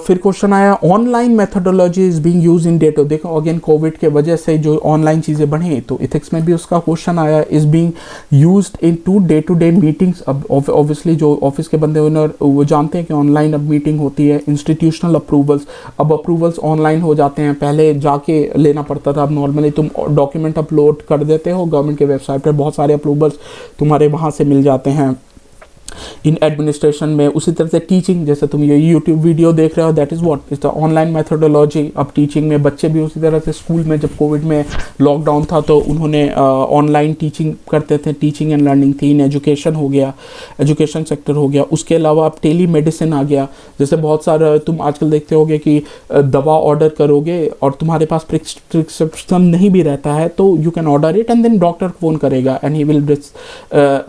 फिर क्वेश्चन आया, online methodology is being use in data. देखो अगेन कोविड के वजह से जो ऑनलाइन चीज़ें बढ़ी, तो इथिक्स में भी उसका क्वेश्चन आया, is being used in day to day meetings. अब ऑब्वियसली जो ऑफिस के बंदे वो जानते हैं कि ऑनलाइन अब मीटिंग होती है। इंस्टीट्यूशनल अप्रूवल्स, अब अप्रूवल्स ऑनलाइन हो जाते हैं, पहले जाके लेना पड़ता था, अब नॉर्मली तुम डॉक्यूमेंट अपलोड कर देते हो गवर्नमेंट के वेबसाइट पर, बहुत सारे अप्रूवल्स तुम्हारे वहाँ से मिल जाते हैं इन एडमिनिस्ट्रेशन में। उसी तरह से टीचिंग, जैसे तुम ये यूट्यूब वीडियो देख रहे हो, that is what is the online methodology. अब टीचिंग में बच्चे भी उसी तरह से, स्कूल में जब कोविड में लॉकडाउन था तो उन्होंने ऑनलाइन टीचिंग करते थे, टीचिंग एंड लर्निंग थी। इन एजुकेशन हो गया, एजुकेशन सेक्टर हो गया। उसके अलावा अब टेली मेडिसिन आ गया, जैसे बहुत सारा तुम आजकल देखते होगे कि दवा ऑर्डर करोगे और तुम्हारे पास प्रिस्क्रिप्शन नहीं भी रहता है, तो you can order it and then doctor phone करेगा एंड ही विल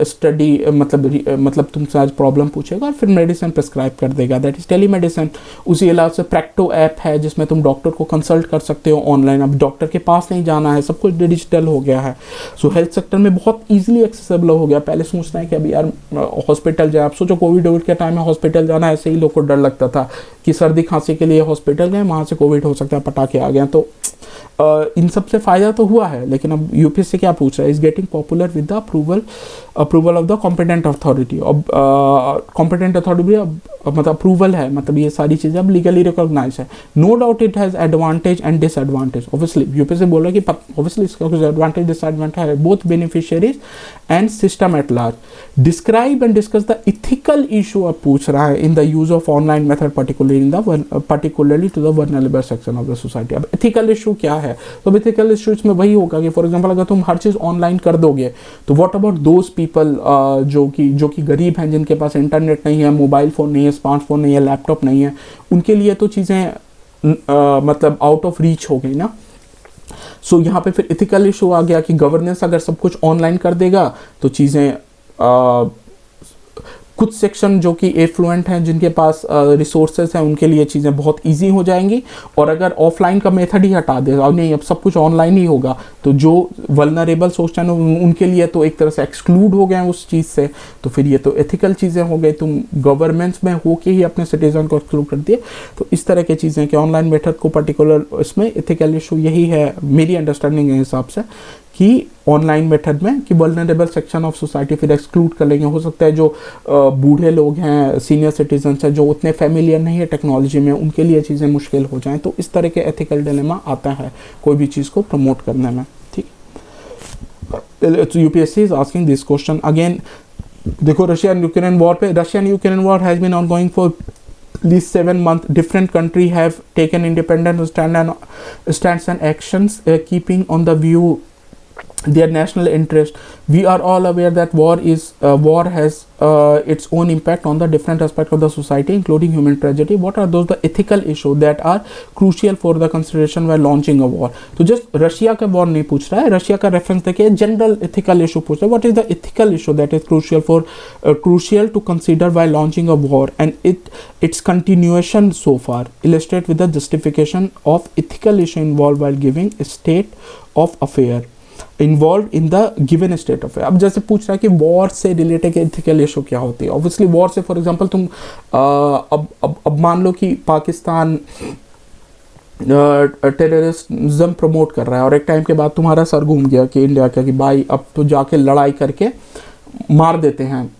स्टडी, मतलब तुमसे आज प्रॉब्लम पूछेगा और फिर मेडिसिन प्रिस्क्राइब कर देगा, दैट इज टेलीमेडिसिन। उसी अलावा से प्रैक्टो ऐप है जिसमें तुम डॉक्टर को कंसल्ट कर सकते हो ऑनलाइन, अब डॉक्टर के पास नहीं जाना है, सब कुछ डिजिटल हो गया है। सो हेल्थ सेक्टर में बहुत ईजिली एक्सेसिबल हो गया। पहले सोचना है कि अभी यार हॉस्पिटल जाए, आप सोचो कोविड के टाइम में हॉस्पिटल जाना, ऐसे ही लोग को डर लगता था कि सर्दी खांसी के लिए हॉस्पिटल गए, वहाँ से कोविड हो सकता है, पटाखे आ गए। तो इन सब से फ़ायदा तो हुआ है, लेकिन अब यूपीएससी क्या पूछ रहा है, is getting popular with the approval of the competent authority. अब कॉम्पिटेंट अथॉरिटी भी अब मतलब अप्रूवल है, मतलब ये सारी चीज़ें अब लीगली रिकॉग्नाइज है। No doubt it has advantage and disadvantage. Obviously UPSC बोल रहा है कि ऑब्वियसली इसका कुछ एडवांटेज डिसएडवांटेज है, both beneficiaries and system at large. Describe and discuss the ethical issue अब पूछ रहा है in the use of online method particularly to the vulnerable section of the society. अब इथिकल इशू क्या है, तो इथिकल इशूज में वही होगा कि फॉर एग्जांपल अगर तुम हर चीज़ ऑनलाइन कर दोगे तो व्हाट अबाउट दोज पीपल जो कि गरीब हैं, जिनके पास इंटरनेट नहीं है, मोबाइल फ़ोन नहीं है, स्मार्टफोन नहीं है, लैपटॉप नहीं है, उनके लिए तो चीज़ें मतलब आउट ऑफ रीच हो गई ना। सो यहाँ पे फिर इथिकल इशू आ गया कि गवर्नेंस अगर सब कुछ ऑनलाइन कर देगा तो चीज़ें कुछ सेक्शन जो कि एफ्लुएंट हैं, जिनके पास रिसोर्सेज हैं, उनके लिए चीज़ें बहुत इजी हो जाएंगी। और अगर ऑफलाइन का मेथड ही हटा देगा, और नहीं अब सब कुछ ऑनलाइन ही होगा, तो जो वल्नरेबल सोचते हैं उनके लिए तो एक तरह से एक्सक्लूड हो गए उस चीज़ से। तो फिर ये तो एथिकल चीज़ें हो गई, तुम गवर्नमेंट्स में हो के ही अपने सिटीजन को एक्सक्लूड कर दिए। तो इस तरह की चीज़ें कि ऑनलाइन मेथड को पर्टिकुलर इसमें एथिकल इशू यही है मेरी अंडरस्टैंडिंग के हिसाब से, कि ऑनलाइन मेथड में कि वल्नरेबल सेक्शन ऑफ सोसाइटी फिर एक्सक्लूड कर लेंगे। हो सकता है जो बूढ़े लोग हैं, सीनियर सिटीजन्स हैं, जो उतने फेमिलियर नहीं है टेक्नोलॉजी में, उनके लिए चीज़ें मुश्किल हो जाएं। तो इस तरह के एथिकल डिलेमा आता है कोई भी चीज़ को प्रमोट करने में। ठीक, UPSC is asking this question again. देखो रशिया एंड यूक्रेन वॉर पे, Russia and Ukraine war has been ongoing for these 7 months. Different country have taken independent stands and actions keeping on the view their national interest. We are all aware that war has its own impact on the different aspects of the society, including human tragedy. What are those the ethical issues that are crucial for the consideration while launching a war? तो just Russia का war नहीं पूछ रहा है, Russia का reference देखिए, general ethical issue पूछ रहा है। What is the ethical issue that is crucial to consider while launching a war, and its continuation so far illustrate with the justification of ethical issue involved while giving a state of affair involve in the given state of. अब जैसे पूछ रहा है कि war से related ethical issue क्या होती है। ऑब्वियसली वॉर से फॉर एग्जांपल तुम अब मान लो कि पाकिस्तान टेररिज्म प्रमोट कर रहा है और एक टाइम के बाद तुम्हारा सर घूम गया कि इंडिया का कि भाई अब तो जाके लड़ाई करके मार देते हैं,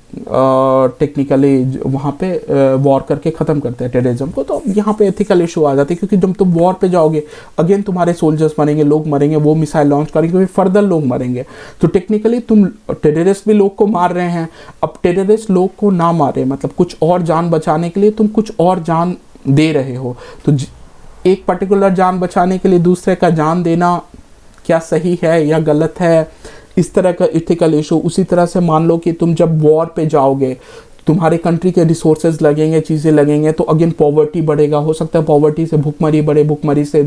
टेक्निकली वहाँ पे वॉर करके ख़त्म करते हैं टेररिज्म को। तो यहाँ पे एथिकल इशू आ जाती है, क्योंकि जब तुम वॉर पे जाओगे अगेन तुम्हारे सोल्जर्स मरेंगे, लोग मरेंगे, वो मिसाइल लॉन्च करेंगे, फिर फर्दर लोग मरेंगे। तो टेक्निकली तुम टेररिस्ट भी लोग को मार रहे हैं। अब टेररिस्ट लोग को ना मारे, मतलब कुछ और जान बचाने के लिए तुम कुछ और जान दे रहे हो। तो एक पर्टिकुलर जान बचाने के लिए दूसरे का जान देना क्या सही है या गलत है, इस तरह का इथिकल इशू। उसी तरह से मान लो कि तुम जब वॉर पे जाओगे, तुम्हारे कंट्री के रिसोर्सेज लगेंगे, चीज़ें लगेंगे, तो अगेन पॉवर्टी बढ़ेगा। हो सकता है पॉवर्टी से भुखमरी बढ़े, भुखमरी से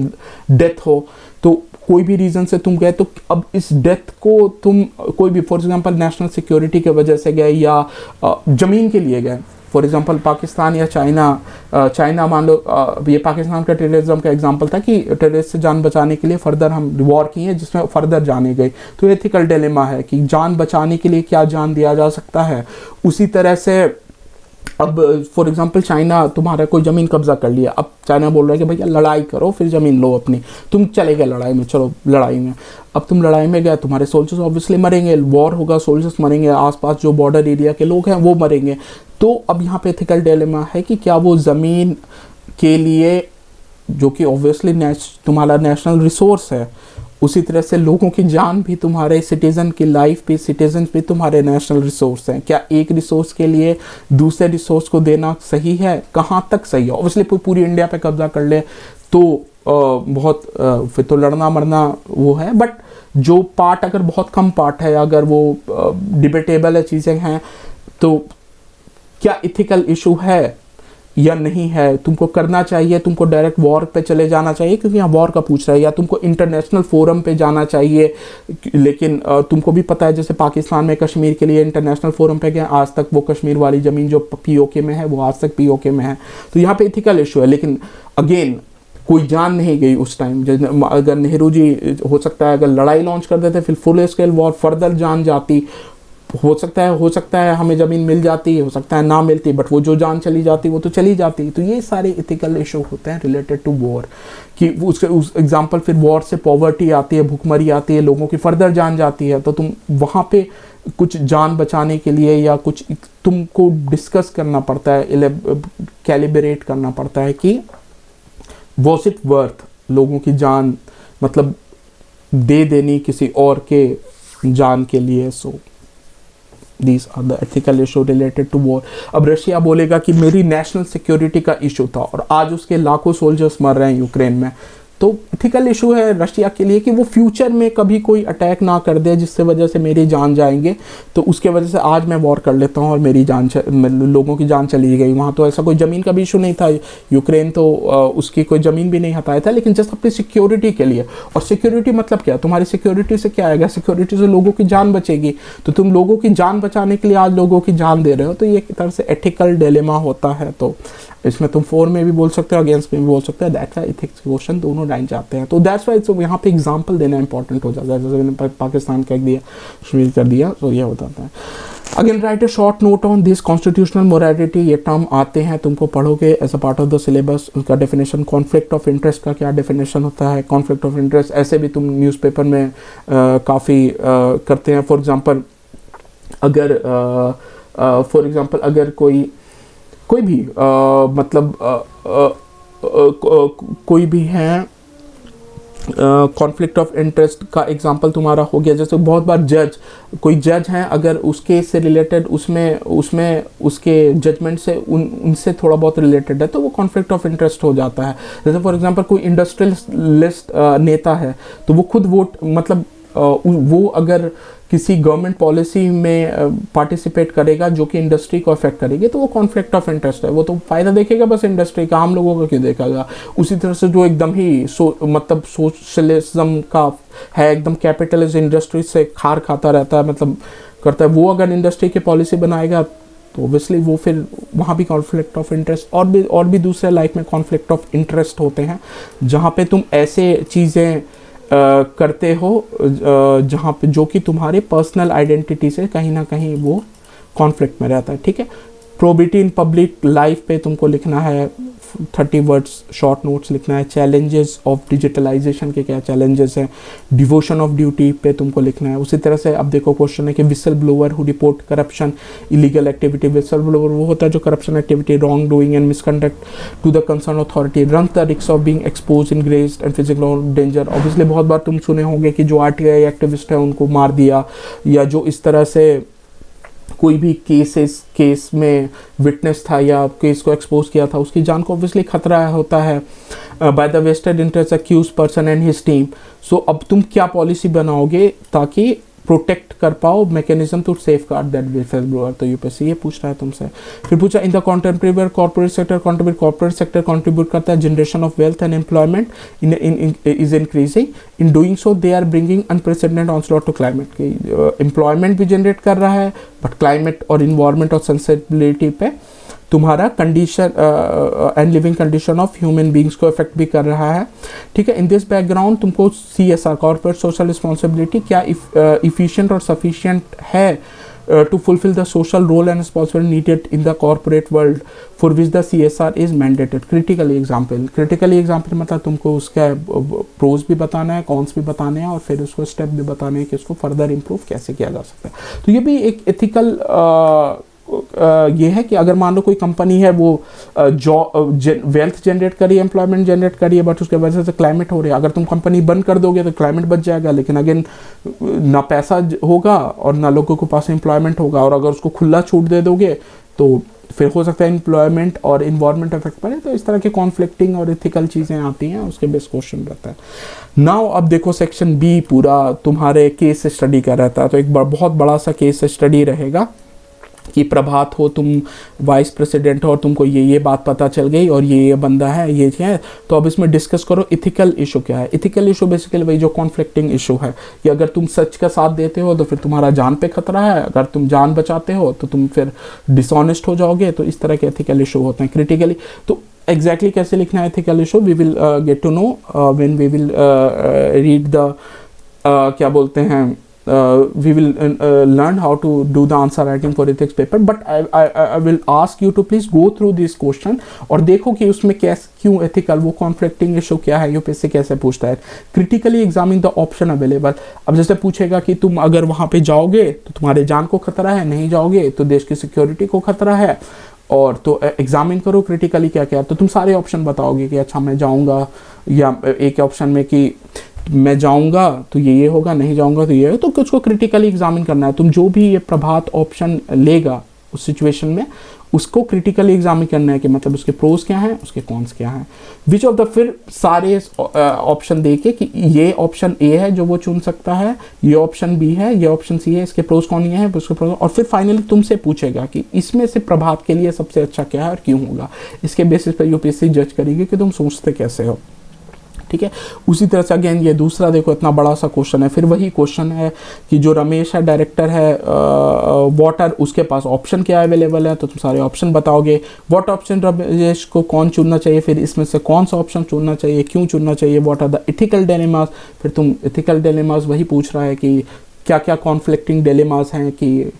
डेथ हो। तो कोई भी रीज़न से तुम गए, तो अब इस डेथ को तुम कोई भी फॉर एग्जांपल नेशनल सिक्योरिटी के वजह से गए या ज़मीन के लिए गए, फॉर एग्जांपल पाकिस्तान या चाइना मान लो, ये पाकिस्तान का टेररिज्म का एग्जांपल था कि टेररिस्ट से जान बचाने के लिए फर्दर हम वॉर किए जिसमें फर्दर जाने गई, तो एथिकल डिलेमा है कि जान बचाने के लिए क्या जान दिया जा सकता है। उसी तरह से अब फॉर एग्जांपल चाइना तुम्हारा कोई ज़मीन कब्जा कर लिया, अब चाइना बोल रहा है कि भैया लड़ाई करो, फिर ज़मीन लो अपनी, तुम चले गए लड़ाई में, चलो लड़ाई में, अब तुम लड़ाई में गए, तुम्हारे सोल्जर्स ऑब्वियसली मरेंगे, वॉर होगा, सोल्जर्स मरेंगे, आसपास जो बॉर्डर एरिया के लोग हैं वो मरेंगे। तो अब यहाँ पे एथिकल डिलेमा है कि क्या वो ज़मीन के लिए, जो कि ऑब्वियसली तुम्हारा नेशनल रिसोर्स है, उसी तरह से लोगों की जान भी, तुम्हारे सिटीज़न की लाइफ भी, सिटीजन भी तुम्हारे नेशनल रिसोर्स हैं, क्या एक रिसोर्स के लिए दूसरे रिसोर्स को देना सही है, कहाँ तक सही है। ऑब्वियसली पूरी इंडिया पे कब्जा कर ले तो बहुत फिर तो लड़ना मरना वो है, बट जो पार्ट अगर बहुत कम पार्ट है, अगर वो डिबेटेबल है चीज़ें हैं, तो क्या इथिकल इशू है या नहीं है, तुमको करना चाहिए, तुमको डायरेक्ट वॉर पे चले जाना चाहिए क्योंकि यहाँ वॉर का पूछ रहा है, या तुमको इंटरनेशनल फोरम पे जाना चाहिए। लेकिन तुमको भी पता है जैसे पाकिस्तान में कश्मीर के लिए इंटरनेशनल फोरम पे गए, आज तक वो कश्मीर वाली ज़मीन जो पीओके में है वो आज तक पीओके में है, तो यहाँ पे इथिकल इशू है। लेकिन अगेन कोई जान नहीं गई उस टाइम, अगर नेहरू जी हो सकता है अगर लड़ाई लॉन्च कर देते फिर फुल स्केल वॉर फर्दर जान जाती, हो सकता है हमें ज़मीन मिल जाती, हो सकता है ना मिलती, बट वो जो जान चली जाती वो तो चली जाती। तो ये सारे इथिकल इशू होते हैं रिलेटेड टू वॉर, कि उस एग्जांपल फिर वॉर से पॉवर्टी आती है, भूखमरी आती है, लोगों की फर्दर जान जाती है, तो तुम वहाँ पे कुछ जान बचाने के लिए या कुछ तुमको डिस्कस करना पड़ता है, कैलिब्रेट करना पड़ता है कि वॉज इट वर्थ लोगों की जान मतलब दे देनी किसी और के जान के लिए। सो These are the ethical issue related to war। अब रशिया बोलेगा कि मेरी नेशनल सिक्योरिटी का इशू था और आज उसके लाखों सोल्जर्स मर रहे हैं यूक्रेन में, तो इथिकल इशू है रशिया के लिए कि वो फ्यूचर में कभी कोई अटैक ना कर दे जिससे वजह से मेरी जान जाएंगे, तो उसके वजह से आज मैं वॉर कर लेता हूँ और मेरी जान लोगों की जान चली गई। वहाँ तो ऐसा कोई ज़मीन का भी इशू नहीं था, यूक्रेन तो उसकी कोई ज़मीन भी नहीं हटाया था, लेकिन जस्ट अपनी सिक्योरिटी के लिए। और सिक्योरिटी मतलब क्या, तुम्हारी सिक्योरिटी से क्या आएगा, सिक्योरिटी से लोगों की जान बचेगी, तो तुम लोगों की जान बचाने के लिए आज लोगों की जान दे रहे हो, तो ये एक तरह से एथिकल डिलेमा होता है। तो इसमें तुम फोर में भी बोल सकते हो, अगेंस्ट में भी बोल सकते हो, दैट्स वाई इथिक्स क्वेश्चन दोनों लाइन जाते हैं। तो दैट्स वाई तो यहाँ पे एग्जांपल देना इंपॉर्टेंट हो जाता है, जैसे मैंने पाकिस्तान का दिया, कश्मीर कर दिया, तो ये बताता है। Again write a short note on this constitutional morality, ये टर्म आते हैं, तुमको पढ़ोगे as a part of the syllabus. उसका डेफिनेशन, कॉन्फ्लिक्ट ऑफ इंटरेस्ट का क्या डेफिनेशन होता है, कॉन्फ्लिक्ट ऑफ इंटरेस्ट ऐसे भी तुम न्यूज़पेपर में काफ़ी करते हैं। फॉर एग्जांपल अगर कोई भी मतलब कोई भी है, कॉन्फ्लिक्ट ऑफ इंटरेस्ट का एग्जांपल तुम्हारा हो गया, जैसे बहुत बार कोई जज हैं, अगर उसके से रिलेटेड उसमें उसके जजमेंट से उनसे थोड़ा बहुत रिलेटेड है तो वो कॉन्फ्लिक्ट ऑफ इंटरेस्ट हो जाता है। जैसे फॉर एग्जांपल कोई इंडस्ट्रियलिस्ट नेता है, तो वो खुद वोट मतलब वो अगर किसी गवर्नमेंट पॉलिसी में पार्टिसिपेट करेगा जो कि इंडस्ट्री को अफेक्ट करेगी, तो वो कॉन्फ्लिक्ट ऑफ इंटरेस्ट है, वो तो फ़ायदा देखेगा बस इंडस्ट्री का, आम लोगों का क्यों देखेगा। उसी तरह से जो एकदम ही मतलब सोशलिज्म का है, एकदम कैपिटलिस्ट इंडस्ट्री से खार खाता रहता है, मतलब करता है, वो अगर इंडस्ट्री की पॉलिसी बनाएगा तो ऑब्वियसली वो फिर वहाँ भी कॉन्फ्लिक्ट ऑफ इंटरेस्ट, और भी दूसरे लाइफ में कॉन्फ्लिक्ट ऑफ इंटरेस्ट होते हैं, जहाँ पे तुम ऐसे चीज़ें करते हो जहाँ पे जो कि तुम्हारे पर्सनल आइडेंटिटी से कहीं ना कहीं वो कॉन्फ्लिक्ट में रहता है। ठीक है, प्रोबिटी इन पब्लिक लाइफ पे तुमको लिखना है 30 वर्ड्स शॉर्ट नोट्स लिखना है। चैलेंजेस ऑफ डिजिटलाइजेशन के क्या चैलेंजेस हैं, डिवोशन ऑफ ड्यूटी पे तुमको लिखना है। उसी तरह से अब देखो क्वेश्चन है कि whistleblower who report corruption illegal activity, whistleblower वो होता है जो corruption activity, wrongdoing and misconduct to the concern authority, run the risk of being expose in graves and physical danger. Obviously बहुत बार तुम सुने होंगे कि जो आरटीआई एक्टिविस्ट है उनको मार दिया, या जो इस तरह से कोई भी केस में विटनेस था या केस को एक्सपोज किया था, उसकी जान को ऑब्वियसली खतरा होता है by the vested interest accused person and his team. So अब तुम क्या पॉलिसी बनाओगे ताकि प्रोटेक्ट कर पाओ, mechanism to safeguard that whistle blower. तो यूपीएससी ये पूछ रहा है तुमसे। फिर पूछा in the contemporary corporate sector contribute, corporate sector contribute करता है generation of wealth and employment is increasing, in doing so they are bringing unprecedented onslaught to climate, की एम्प्लॉयमेंट भी जनरेट कर रहा है बट क्लाइमेट और इन्वायरमेंट और sustainability पे तुम्हारा condition and living condition of human beings को इफेक्ट भी कर रहा है, ठीक है। इन दिस बैकग्राउंड तुमको CSR कॉर्पोरेट सोशल रिस्पॉन्सिबिलिटी क्या इफिशिएंट और सफिशिएंट है to fulfill the social role and responsibility needed in the corporate world for which the CSR is mandated. Critically example मतलब तुमको उसका प्रोज भी बताना है, कॉन्स भी बताने हैं और फिर उसको स्टेप भी बताने हैं कि उसको फर्दर इम्प्रूव कैसे किया जा सकता है। तो ये भी एक एथिकल ये है कि अगर मान लो कोई कंपनी है वो वेल्थ जनरेट करी है, एम्प्लॉयमेंट जनरेट करी है, बट उसके वजह से क्लाइमेट हो रहा है, अगर तुम कंपनी बंद कर दोगे तो क्लाइमेट बच जाएगा, लेकिन अगेन ना पैसा होगा और ना लोगों के पास एम्प्लॉयमेंट होगा। और अगर उसको खुला छूट दे दोगे तो फिर हो सकता है एम्प्लॉयमेंट और इन्वायरमेंट इफेक्ट पड़े। तो इस तरह के कॉन्फ्लिक्टिंग और एथिकल चीज़ें आती हैं, उसके बेस क्वेश्चन रहता है। नाउ अब देखो सेक्शन बी पूरा तुम्हारे केस स्टडी का रहता है। तो एक बहुत बड़ा सा केस स्टडी रहेगा कि प्रभात हो, तुम वाइस प्रेसिडेंट हो और तुमको ये बात पता चल गई और ये बंदा है, ये है, तो अब इसमें डिस्कस करो इथिकल इशू क्या है। इथिकल इशू बेसिकली वही जो कॉन्फ्लिक्टिंग इशू है कि अगर तुम सच का साथ देते हो तो फिर तुम्हारा जान पे खतरा है, अगर तुम जान बचाते हो तो तुम फिर डिसऑनेस्ट हो जाओगे। तो इस तरह के एथिकल इशू होते हैं क्रिटिकली। तो एग्जैक्टली कैसे लिखना है ethical issue, we will get to know when we will read the क्या बोलते हैं we will learn how to do the answer writing for ethics paper, but I will ask you to please go through this question और देखो कि उसमें कैसे क्यों ethical वो conflicting issue क्या है, यूपीएससी कैसे पूछता है। critically examine the option available। अब जैसे पूछेगा कि तुम अगर वहाँ पे जाओगे तो तुम्हारे जान को खतरा है, नहीं जाओगे तो देश की सिक्योरिटी को खतरा है, और तो एग्जामिन करो क्रिटिकली क्या क्या। तो तुम सारे ऑप्शन बताओगे कि अच्छा मैं जाऊँगा, या एक ऑप्शन में कि मैं जाऊंगा तो ये होगा, नहीं जाऊंगा तो ये है। तो कुछ को क्रिटिकली एग्जामिन करना है। तुम जो भी ये प्रभात ऑप्शन लेगा उस सिचुएशन में उसको क्रिटिकली एग्जामिन करना है कि मतलब उसके प्रोज क्या हैं, उसके कॉन्स क्या हैं, विच ऑफ द, फिर सारे ऑप्शन देके कि ये ऑप्शन ए है जो वो चुन सकता है, ये ऑप्शन बी है, ये ऑप्शन सी है, इसके प्रोज कौन ये है, उसके प्रोज, और फिर फाइनली तुमसे पूछेगा कि इसमें से प्रभात के लिए सबसे अच्छा क्या है और क्यों होगा। इसके बेसिस पर यूपीएससी जज करेगी कि तुम सोचते कैसे हो, ठीक है। उसी तरह से अगेन ये दूसरा देखो इतना बड़ा सा क्वेश्चन है, फिर वही क्वेश्चन है कि जो रमेश है डायरेक्टर है वाटर, उसके पास ऑप्शन क्या अवेलेबल है, तो तुम सारे ऑप्शन बताओगे। व्हाट ऑप्शन रमेश को कौन चुनना चाहिए, फिर इसमें से कौन सा ऑप्शन चुनना चाहिए, क्यों चुनना चाहिए, what are the ethical dilemmas, फिर तुम एथिकल डिलेमास वही पूछ रहा है कि क्या क्या कॉन्फ्लिक्टिंग डिलेमास हैं, कि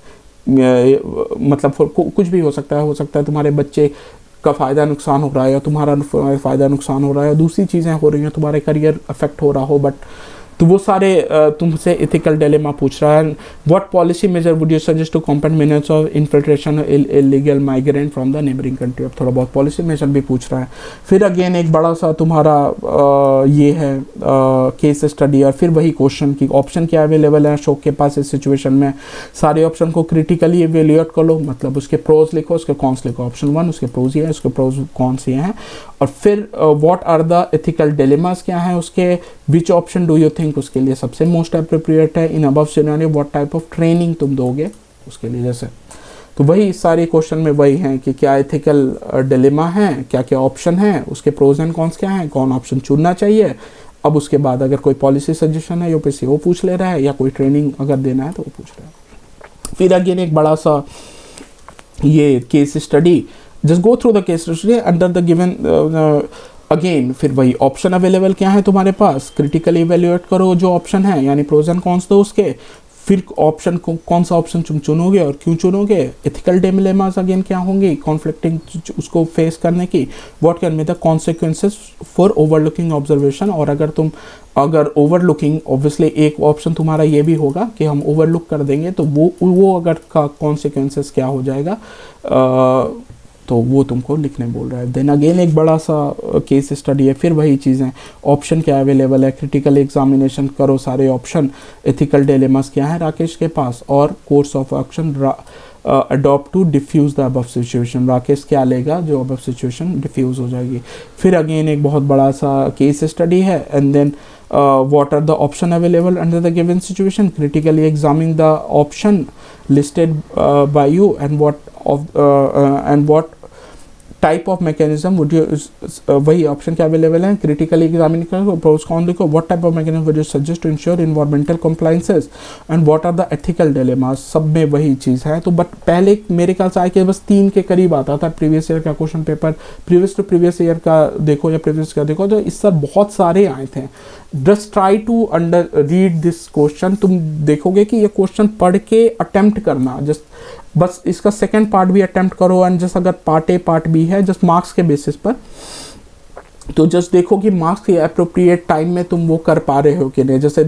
मतलब कुछ भी हो सकता है तुम्हारे बच्चे का फ़ायदा नुकसान हो रहा है या तुम्हारा फ़ायदा नुकसान हो रहा है, दूसरी चीज़ें हो रही हैं, तुम्हारे करियर अफेक्ट हो रहा हो, बट तो वो सारे तुमसे एथिकल डिलेमा पूछ रहा है। What policy measure would you suggest to combat menace of infiltration illegal migrant from the neighbouring country. अब थोड़ा बहुत पॉलिसी मेजर भी पूछ रहा है। फिर अगेन एक बड़ा सा तुम्हारा ये है केस स्टडी, और फिर वही क्वेश्चन की ऑप्शन क्या अवेलेबल है अशोक के पास इस सिचुएशन में। सारे ऑप्शन को क्रिटिकली एवेल्यूएट कर लो, मतलब उसके प्रोज लिखो, उसके कॉन्स लिखो। ऑप्शन 1 उसके प्रोज ये है, उसके प्रोज कॉन्स ये हैं, और फिर what are the ethical dilemmas क्या हैं उसके, which option do you think उसके लिए सबसे मोस्ट अप्रोप्रिएट है in above scenario, what type of training तुम दोगे उसके लिए। जैसे तो वही सारे क्वेश्चन में वही हैं कि क्या एथिकल डिलेमा है, क्या क्या ऑप्शन है, उसके प्रोज एंड कॉन्स क्या हैं, कौन ऑप्शन चुनना चाहिए। अब उसके बाद अगर कोई पॉलिसी सजेशन है यूपीएससी वो पूछ ले रहा है, या कोई ट्रेनिंग अगर देना है तो वो पूछ रहा है। फिर अगेन एक बड़ा सा ये case study, just go through the case study under the given again. फिर वही ऑप्शन अवेलेबल क्या है तुम्हारे पास, क्रिटिकली इवेल्युएट करो जो ऑप्शन है, यानी प्रोज एंड कॉन्स दो उसके। फिर ऑप्शन को कौन सा ऑप्शन तुम चुनोगे और क्यों चुनोगे। एथिकल डिलेमास अगेन क्या होंगी कॉन्फ्लिक्टिंग उसको फेस करने की। What can be the consequences for overlooking observation, और अगर ओवरलुकिंग ऑब्वियसली एक ऑप्शन तुम्हारा ये भी होगा कि हम ओवरलुक कर देंगे, तो वो अगर का कॉन्सिक्वेंसेस क्या हो जाएगा, तो वो तुमको लिखने बोल रहा है। देन अगेन एक बड़ा सा केस स्टडी है, फिर वही चीज़ें, ऑप्शन क्या अवेलेबल है, क्रिटिकल एग्जामिनेशन करो सारे ऑप्शन, एथिकल डिलेमास क्या है राकेश के पास, और course of action adopt to defuse the above situation. Rakesh क्या लेगा जो अबव सिचुएशन डिफ्यूज़ हो जाएगी। फिर अगेन एक बहुत बड़ा सा केस स्टडी है, and then what are the option available under the given situation, critically examine the option listed by you and what type of mechanism would you, वही option क्या अवेलेबल है, क्रिटिकली एग्जामिन करो, pros con लिखो, what type of mechanism would you suggest to ensure environmental compliances and what are the ethical dilemmas, सब में वही चीज़ है। तो बट पहले मेरे ख्याल से आए कि बस 3 के करीब आता था प्रीवियस ईयर का question paper, previous to previous year का देखो या प्रीवियस का देखो, तो इस सब बहुत सारे आए थे। Just try to under read this question, तुम देखोगे कि ये क्वेश्चन पढ़ के अटेम्प्ट करना, जस्ट बस इसका सेकंड पार्ट भी अटेम्प्ट करो, एंड जस्ट अगर पार्ट ए पार्ट बी है जस्ट मार्क्स के बेसिस पर, तो जस्ट देखो कि मार्क्स के अप्रोप्रिएट टाइम में तुम वो कर पा रहे हो कि नहीं। जैसे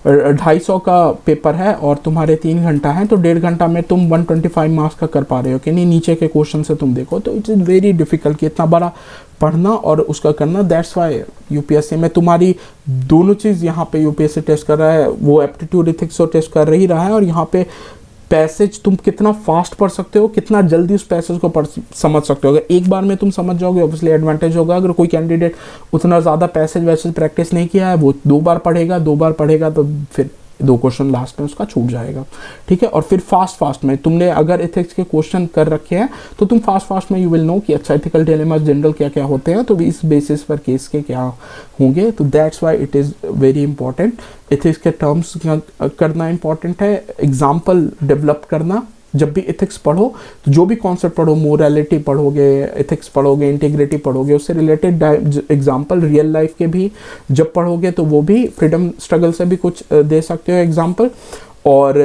250 का पेपर है और तुम्हारे 3 घंटा है, तो 1.5 घंटा में तुम 125 मार्क्स का कर पा रहे हो कि नहीं, नीचे के क्वेश्चन से तुम देखो। तो इट्स वेरी डिफिकल्ट कि इतना बड़ा पढ़ना और उसका करना। दैट्स वाई यूपीएससी में तुम्हारी दोनों चीज़, यहाँ पे यूपीएससी टेस्ट कर रहा है, वो एप्टीट्यूड एथिक्स तो टेस्ट कर ही रहा है, और यहाँ पे पैसेज तुम कितना फास्ट पढ़ सकते हो, कितना जल्दी उस पैसेज को समझ सकते हो। अगर एक बार में तुम समझ जाओगे ऑब्वियसली एडवांटेज होगा। अगर कोई कैंडिडेट उतना ज़्यादा पैसेज वैसेज प्रैक्टिस नहीं किया है, वो 2 बार पढ़ेगा तो फिर 2 क्वेश्चन लास्ट में उसका छूट जाएगा, ठीक है। और फिर फास्ट में तुमने अगर एथिक्स के क्वेश्चन कर रखे हैं तो तुम फास्ट में यू विल नो कि अच्छा एथिकल डिलेमास जनरल क्या क्या होते हैं, तो इस बेसिस पर केस के क्या होंगे। तो that's why it is very important, ethics के टर्म्स करना इंपॉर्टेंट है, एग्जाम्पल डेवलप करना। जब भी एथिक्स पढ़ो तो जो भी कॉन्सेप्ट पढ़ो, मोरालिटी पढ़ोगे, एथिक्स पढ़ोगे, इंटीग्रिटी पढ़ोगे, उससे रिलेटेड एग्जाम्पल रियल लाइफ के भी जब पढ़ोगे तो वो भी फ्रीडम स्ट्रगल से भी कुछ दे सकते हो एग्जाम्पल, और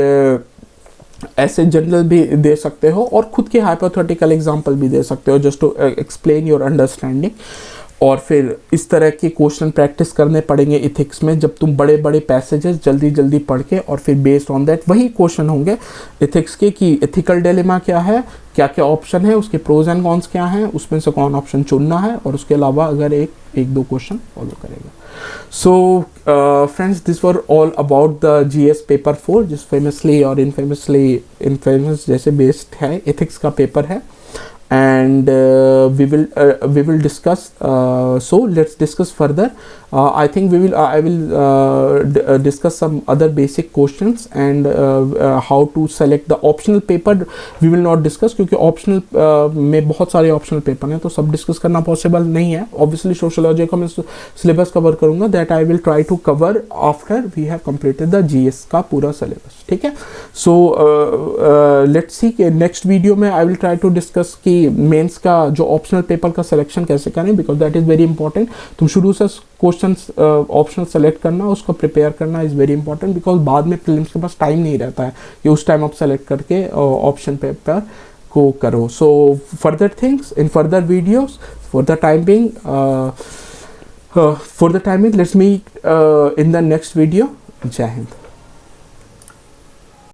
ऐसे जनरल भी दे सकते हो, और खुद के हाइपोथेटिकल एग्जाम्पल भी दे सकते हो just to explain your understanding. और फिर इस तरह के क्वेश्चन प्रैक्टिस करने पड़ेंगे इथिक्स में, जब तुम बड़े बड़े पैसेजेस जल्दी पढ़ के, और फिर बेस्ड ऑन दैट वही क्वेश्चन होंगे इथिक्स के कि एथिकल डिलेमा क्या है, क्या क्या ऑप्शन है, उसके प्रोज एंड कॉन्स क्या हैं, उसमें से कौन ऑप्शन चुनना है, और उसके अलावा अगर एक दो क्वेश्चन फॉलो करेगा। So friends, this were all about the GS paper 4, जिस फेमसली और इनफेमस जैसे बेस्ड है, एथिक्स का पेपर है। And we will discuss, so let's discuss further. I think I will discuss some other basic questions, and how to select the optional paper we will not discuss, क्योंकि optional में बहुत सारे optional paper हैं, तो सब discuss करना possible नहीं है। Obviously sociology का मैं syllabus cover करूँगा, that I will try to cover after we have completed the GS का पूरा syllabus, ठीक है। So let's see कि next video में I will try to discuss कि मेंस का जो ऑप्शनल पेपर का सिलेक्शन कैसे करें, because that is very important. तुम शुरू से क्वेश्चंस ऑप्शनल सेलेक्ट करना, उसको प्रिपेयर करना इज़ वेरी इंपॉर्टेंट, बिकॉज बाद में प्रीलिम्स के पास टाइम नहीं रहता है कि उस टाइम आप सेलेक्ट करके ऑप्शन पेपर को करो। So further things in further videos, for the time being let's meet in the next video. जय हिंद।